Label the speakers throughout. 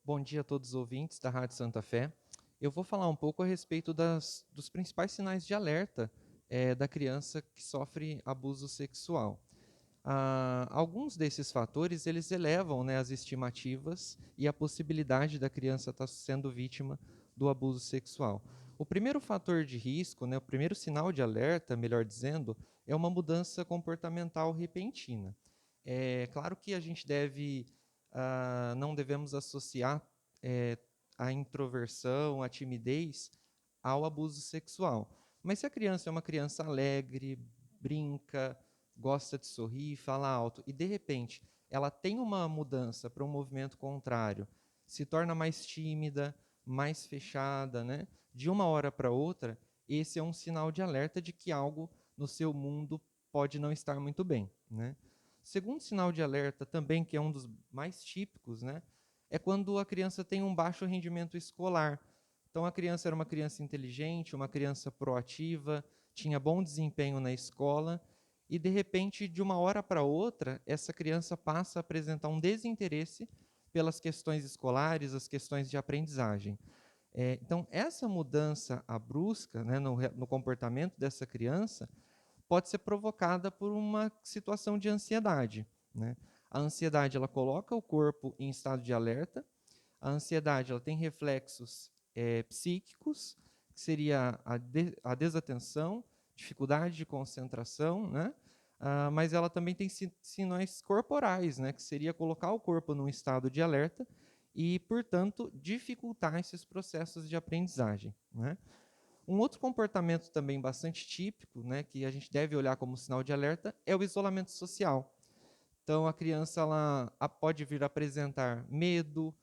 Speaker 1: Bom dia a todos os ouvintes da Rádio Santa Fé. Eu vou falar um pouco a respeito dos principais sinais de alerta da criança que sofre abuso sexual. Alguns desses fatores eles elevam, né, as estimativas e a possibilidade da criança estar sendo vítima do abuso sexual. O primeiro fator de risco, né, o primeiro sinal de alerta, melhor dizendo, é uma mudança comportamental repentina. É claro que a gente não devemos associar eh, a introversão, a timidez ao abuso sexual. Mas se a criança é uma criança alegre, brinca, gosta de sorrir, fala alto, e de repente ela tem uma mudança para um movimento contrário, se torna mais tímida, mais fechada, né? De uma hora para outra, esse é um sinal de alerta de que algo no seu mundo pode não estar muito bem, né? Segundo sinal de alerta também, que é um dos mais típicos, né, é quando a criança tem um baixo rendimento escolar. Então a criança era uma criança inteligente, uma criança proativa, tinha bom desempenho na escola, e de repente, de uma hora para outra, essa criança passa a apresentar um desinteresse pelas questões escolares, as questões de aprendizagem. Então, essa mudança brusca, né, no comportamento dessa criança pode ser provocada por uma situação de ansiedade, né? A ansiedade ela coloca o corpo em estado de alerta. A ansiedade ela tem reflexos psíquicos, que seria a desatenção, dificuldade de concentração, né? Mas ela também tem sinais corporais, né? Que seria colocar o corpo num estado de alerta e, portanto, dificultar esses processos de aprendizagem, né? Um outro comportamento também bastante típico, né, que a gente deve olhar como sinal de alerta, é o isolamento social. Então, a criança pode vir a apresentar medo,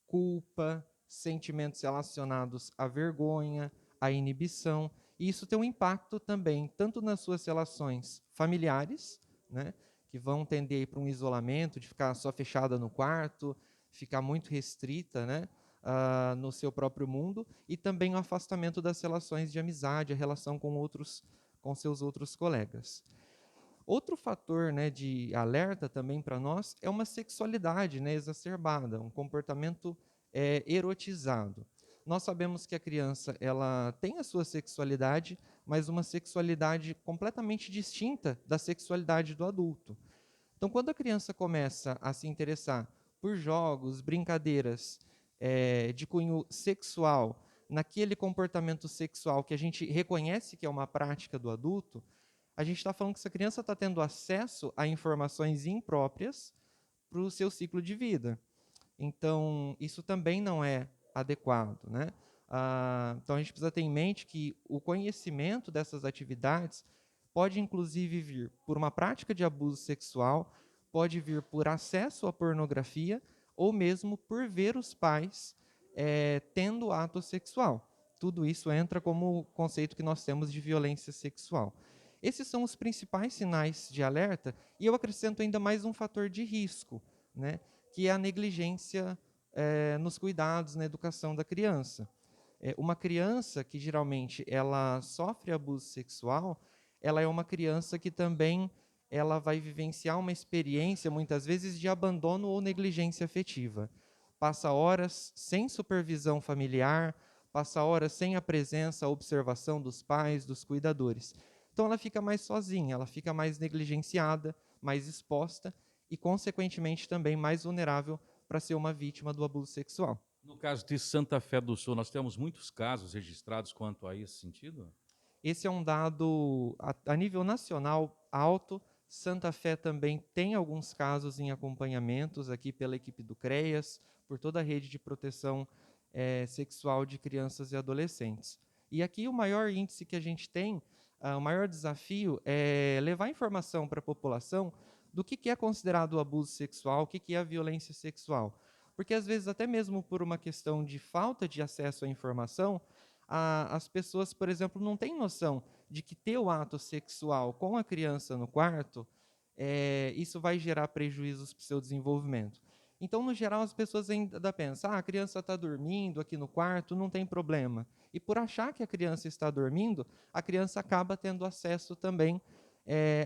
Speaker 1: culpa, sentimentos relacionados à vergonha, à inibição. E isso tem um impacto também, tanto nas suas relações familiares, né, que vão tender para um isolamento, de ficar só fechada no quarto, ficar muito restrita, né, no seu próprio mundo, e também o afastamento das relações de amizade, a relação com seus outros colegas. Outro fator, né, de alerta também para nós é uma sexualidade, né, exacerbada, um comportamento erotizado. Nós sabemos que a criança ela tem a sua sexualidade, mas uma sexualidade completamente distinta da sexualidade do adulto. Então, quando a criança começa a se interessar por jogos, brincadeiras de cunho sexual, naquele comportamento sexual que a gente reconhece que é uma prática do adulto, a gente está falando que essa criança está tendo acesso a informações impróprias para o seu ciclo de vida. Então, isso também não é adequado, né? Então, a gente precisa ter em mente que o conhecimento dessas atividades pode, inclusive, vir por uma prática de abuso sexual, pode vir por acesso à pornografia, ou mesmo por ver os pais tendo ato sexual. Tudo isso entra como conceito que nós temos de violência sexual. Esses são os principais sinais de alerta, e eu acrescento ainda mais um fator de risco, né, que é a negligência nos cuidados, na educação da criança. Uma criança que geralmente ela sofre abuso sexual, ela é uma criança que também ela vai vivenciar uma experiência, muitas vezes, de abandono ou negligência afetiva. Passa horas sem supervisão familiar, passa horas sem a presença, a observação dos pais, dos cuidadores. Então ela fica mais sozinha, ela fica mais negligenciada, mais exposta e, consequentemente, também mais vulnerável para ser uma vítima do abuso sexual.
Speaker 2: No caso de Santa Fé do Sul, nós temos muitos casos registrados quanto a esse sentido?
Speaker 1: Esse é um dado a nível nacional alto. Santa Fé também tem alguns casos em acompanhamentos aqui pela equipe do CREAS, por toda a rede de proteção sexual de crianças e adolescentes. E aqui o maior índice que a gente tem, o maior desafio é levar informação para a população do que é considerado o abuso sexual, o que é a violência sexual. Porque às vezes, até mesmo por uma questão de falta de acesso à informação, as pessoas, por exemplo, não têm noção de que ter o ato sexual com a criança no quarto, isso vai gerar prejuízos para o seu desenvolvimento. Então, no geral, as pessoas ainda pensam, a criança está dormindo aqui no quarto, não tem problema. E por achar que a criança está dormindo, a criança acaba tendo acesso também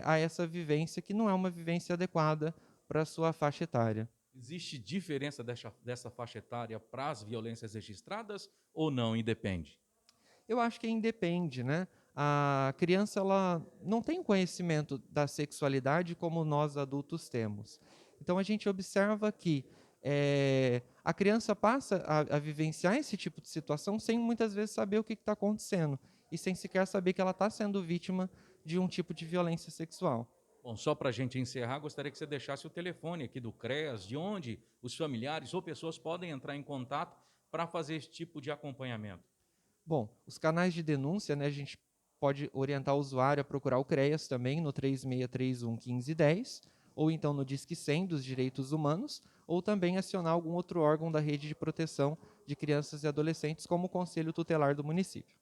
Speaker 1: a essa vivência, que não é uma vivência adequada para a sua faixa etária.
Speaker 2: Existe diferença dessa faixa etária para as violências registradas ou não? Independe?
Speaker 1: Eu acho que independe, né? A criança ela não tem conhecimento da sexualidade como nós adultos temos. Então a gente observa que a criança passa a vivenciar esse tipo de situação sem muitas vezes saber o que está acontecendo e sem sequer saber que ela está sendo vítima de um tipo de violência sexual.
Speaker 2: Bom, só para a gente encerrar, gostaria que você deixasse o telefone aqui do CREAS, de onde os familiares ou pessoas podem entrar em contato para fazer esse tipo de acompanhamento.
Speaker 1: Bom, os canais de denúncia, né, a gente pode orientar o usuário a procurar o CREAS também no 3631 1510, ou então no Disque 100 dos Direitos Humanos, ou também acionar algum outro órgão da rede de proteção de crianças e adolescentes, como o Conselho Tutelar do município.